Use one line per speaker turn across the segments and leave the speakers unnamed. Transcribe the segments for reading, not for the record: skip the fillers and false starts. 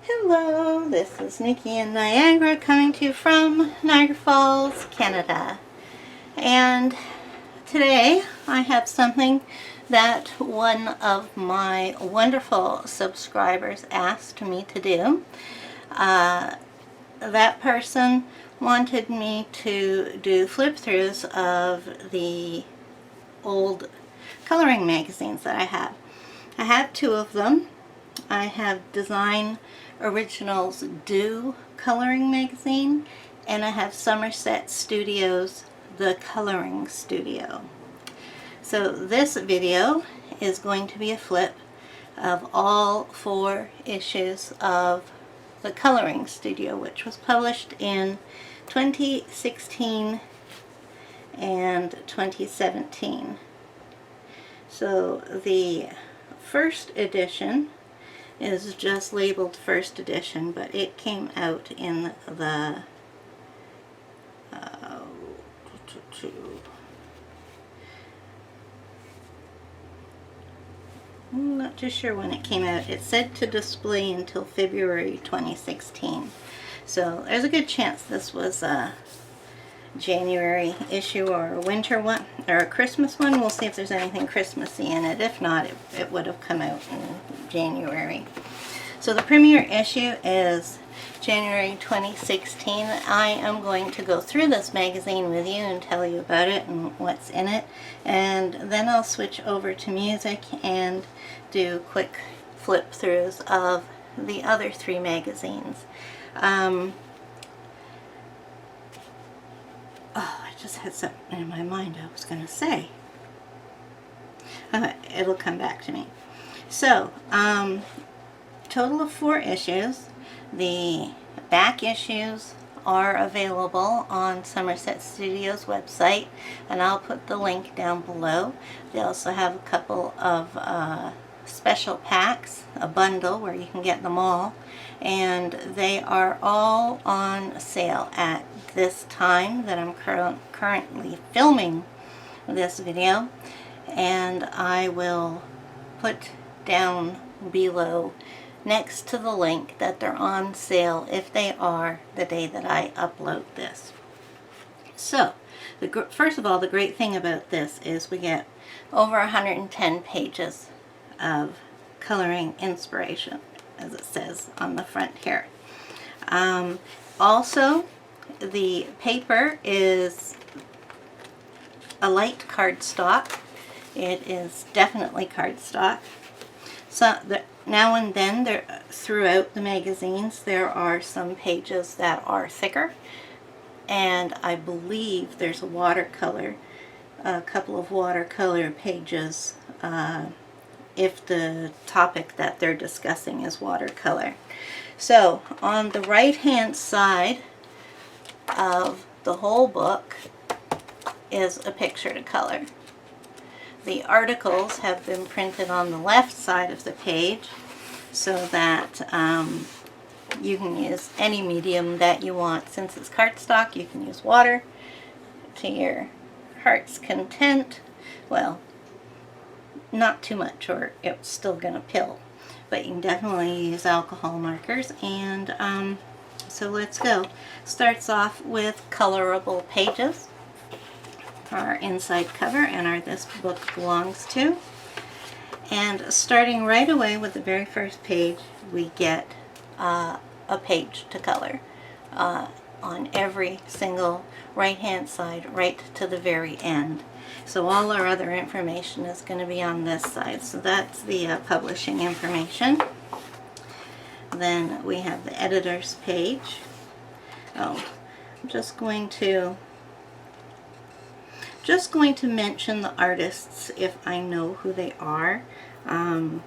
Hello, this is Nikki in Niagara coming to you from Niagara Falls, Canada. And today I have something that one of my wonderful subscribers asked me to do. That person wanted me to do flip-throughs of the old coloring magazines that I have. I have two of them. I have Design Originals Do Coloring Magazine, and I have Sommerset Studio's The Coloring Studio. So this video is going to be a flip of all 4 issues of The Coloring Studio, which was published in 2016 and 2017. So the first edition is just labeled first edition, but it came out in the I'm not too sure when it came out. It said to display until February 2016. So there's a good chance this was a January issue or a winter one or a Christmas one. We'll see if there's anything Christmassy in it. If not, it would have come out in January. So the premiere issue is January 2016. I am going to go through this magazine with you and tell you about it and what's in it, and then I'll switch over to music and do quick flip throughs of the other 3 magazines. I just had something in my mind I was going to say. It'll come back to me. So, total of 4 issues. The back issues are available on Sommerset Studio's website, and I'll put the link down below. They also have a couple of special packs, a bundle where you can get them all, and they are all on sale at this time that I'm currently filming this video, and I will put down below next to the link that they're on sale if they are the day that I upload this. So, first of all, the great thing about this is we get over 110 pages of coloring inspiration, as it says on the front here. Also, the paper is a light cardstock. It is definitely cardstock. So now and then, throughout the magazines, there are some pages that are thicker, and I believe there's a couple of watercolor pages if the topic that they're discussing is watercolor. So on the right hand side of the whole book is a picture to color. The articles have been printed on the left side of the page so that you can use any medium that you want. Since it's cardstock, you can use water to your heart's content. Well, not too much or it's still going to pill. But you can definitely use alcohol markers. And so let's go. Starts off with Colorable Pages, our inside cover, and our this book belongs to. And starting right away with the very first page, we get a page to color on every single right hand side right to the very end. So all our other information is going to be on this side. So that's the publishing information. Then we have the editor's page. Oh, I'm just going to mention the artists if I know who they are. A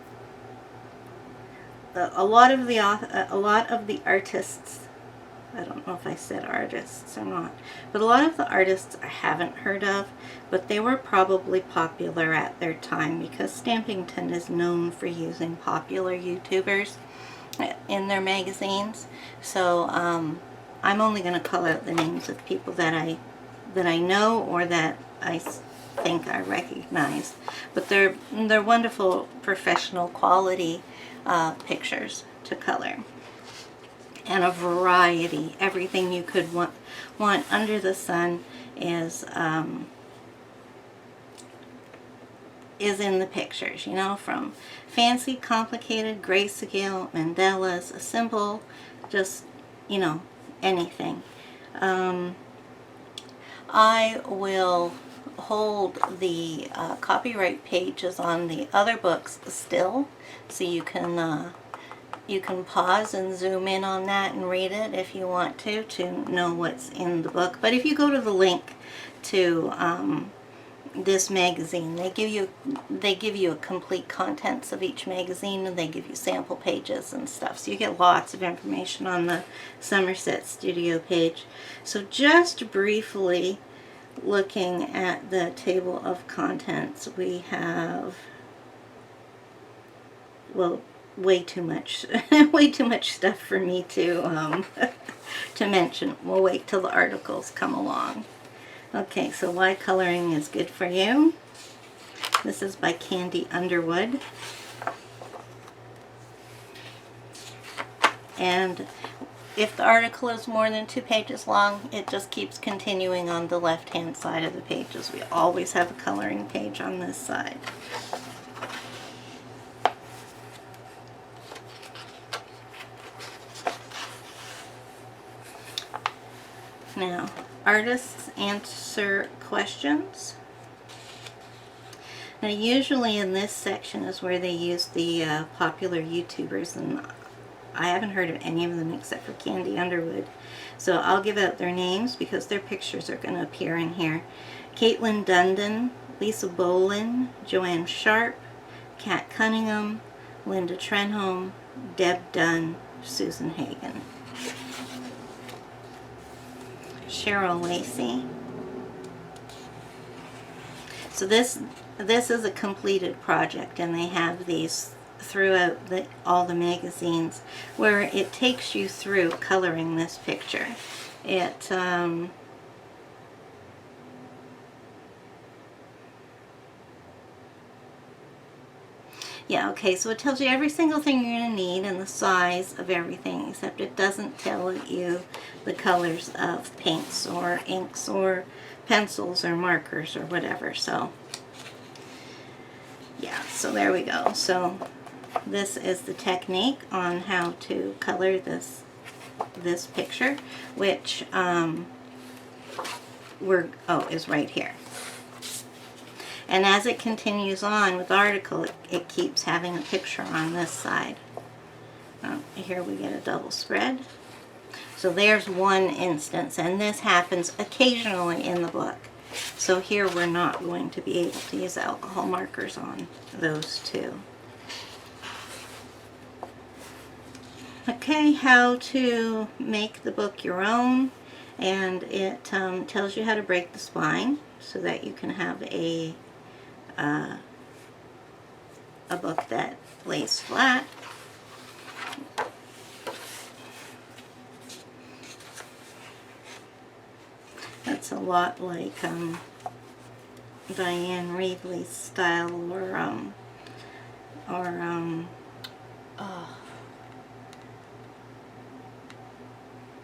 lot of the artists, I don't know if I said artists or not, but a lot of the artists I haven't heard of, but they were probably popular at their time because Stampington is known for using popular YouTubers in their magazines. So I'm only going to call out the names of people that I know or that I think I recognize, but they're wonderful professional quality pictures to color. and a variety. Everything you could want under the sun is in the pictures, you know, from fancy, complicated, grayscale, mandalas, simple, just, you know, anything. I will hold the copyright pages on the other books still, so you can pause and zoom in on that and read it if you want to know what's in the book. But if you go to the link to this magazine, they give you a complete contents of each magazine, and they give you sample pages and stuff, so you get lots of information on the Sommerset Studio page. So just briefly looking at the table of contents, we have, well, way too much stuff for me to to mention. We'll wait till the articles come along. Okay, so why coloring is good for you. This is by Candy Underwood. And if the article is more than 2 pages long, it just keeps continuing on the left-hand side of the pages. We always have a coloring page on this side. Now, artists answer questions. Now, usually in this section is where they use the popular YouTubers, and I haven't heard of any of them except for Candy Underwood. So I'll give out their names because their pictures are going to appear in here. Caitlin Dundon, Lisa Bolin, Joanne Sharp, Kat Cunningham, Linda Trenholm, Deb Dunn, Susan Hagen. Cheryl Lacey. So this is a completed project, and they have these throughout all the magazines where it takes you through coloring this picture. It yeah, okay, so it tells you every single thing you're going to need and the size of everything, except it doesn't tell you the colors of paints or inks or pencils or markers or whatever. So yeah, so there we go. So this is the technique on how to color this picture, which is right here. And as it continues on with the article, it keeps having a picture on this side. Here we get a double spread. So there's one instance, and this happens occasionally in the book. So here we're not going to be able to use alcohol markers on those two. Okay, how to make the book your own, and it tells you how to break the spine so that you can have a book that lays flat. That's a lot like Diane Reevely's style,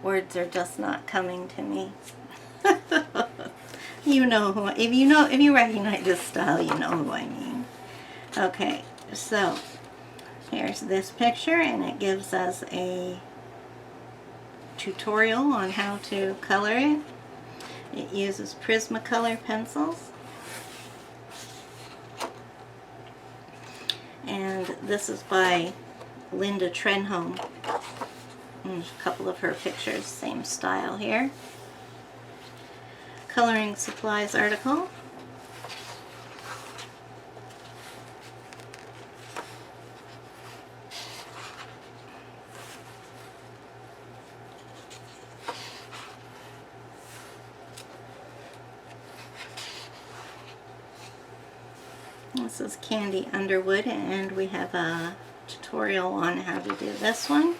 words are just not coming to me. You know who, if you recognize this style, you know who I mean. Okay, so here's this picture, and it gives us a tutorial on how to color it. It uses Prismacolor pencils. And this is by Linda Trenholm. There's a couple of her pictures, same style here. Coloring supplies article. This is Candy Underwood, and we have a tutorial on how to do this one,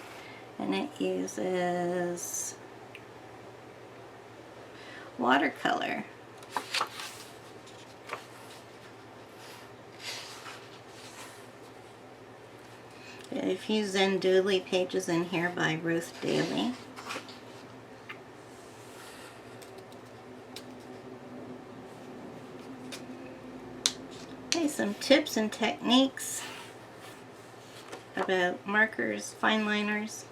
and it uses watercolor. A few Zen Doodly pages in here by Ruth Daly. Okay, some tips and techniques about markers, fine liners.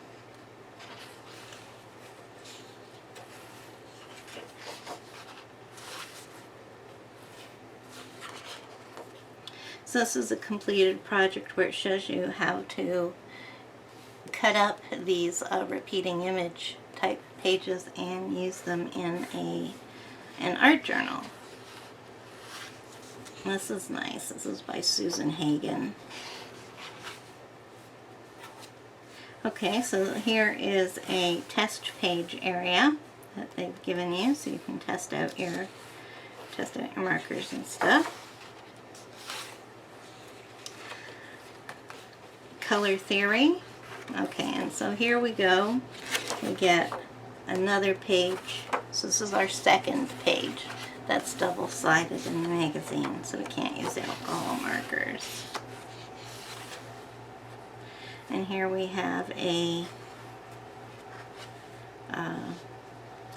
So this is a completed project where it shows you how to cut up these repeating image type pages and use them in an art journal. This is nice. This is by Susan Hagen. Okay, so here is a test page area that they've given you, so you can test out your markers and stuff. Color theory. Okay, and so here we go. We get another page. So this is our second page. That's double-sided in the magazine, so we can't use alcohol markers. And here we have a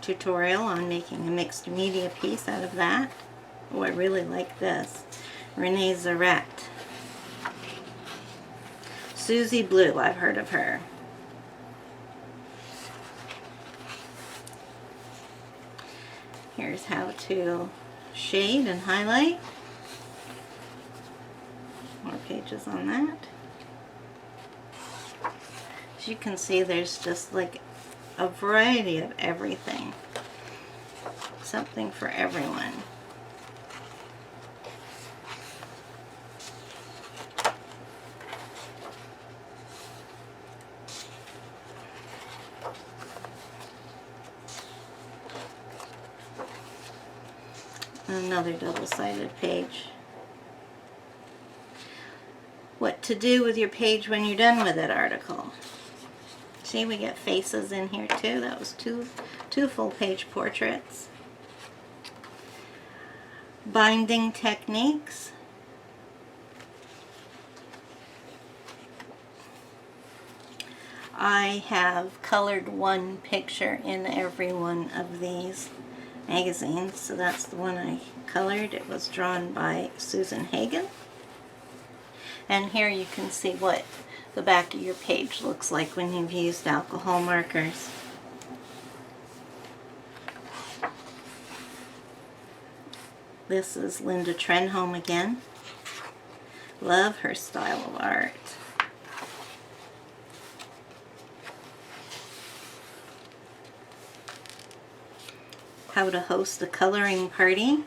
tutorial on making a mixed media piece out of that. Oh, I really like this. Renee Zarette. Susie Blue, I've heard of her. Here's how to shade and highlight. More pages on that. As you can see, there's just like a variety of everything. Something for everyone. Another double-sided page. What to do with your page when you're done with that article. See, we get faces in here too. That was two full-page portraits. Binding techniques. I have colored one picture in every one of these magazines, so that's the one I colored. It was drawn by Susan Hagen. And here you can see what the back of your page looks like when you've used alcohol markers. This is Linda Trenholm again. Love her style of art. How to host a coloring party.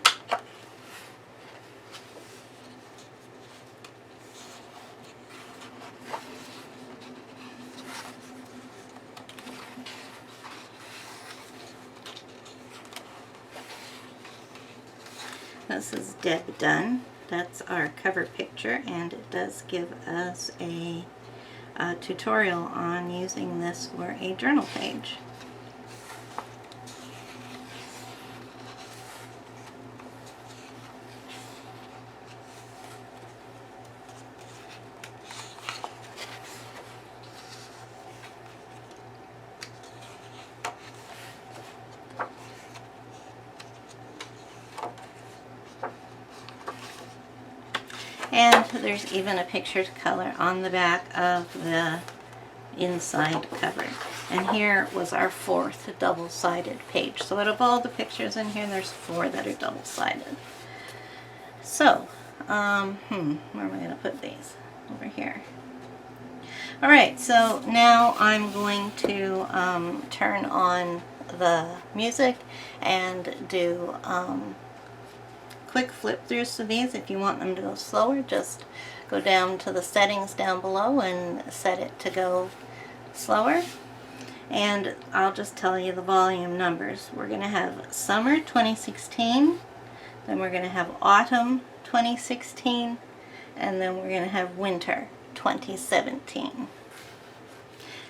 This is Deb Dunn. That's our cover picture, and it does give us a tutorial on using this for a journal page. And there's even a picture to color on the back of the inside cover. And here was our fourth double-sided page. So out of all the pictures in here, there's 4 that are double-sided. So, where am I going to put these? Over here. Alright, so now I'm going to turn on the music and do quick flip throughs of these. If you want them to go slower, just go down to the settings down below and set it to go slower. And I'll just tell you the volume numbers. We're going to have Summer 2016, then we're going to have Autumn 2016, and then we're going to have Winter 2017.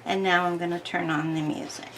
And now I'm going to turn on the music.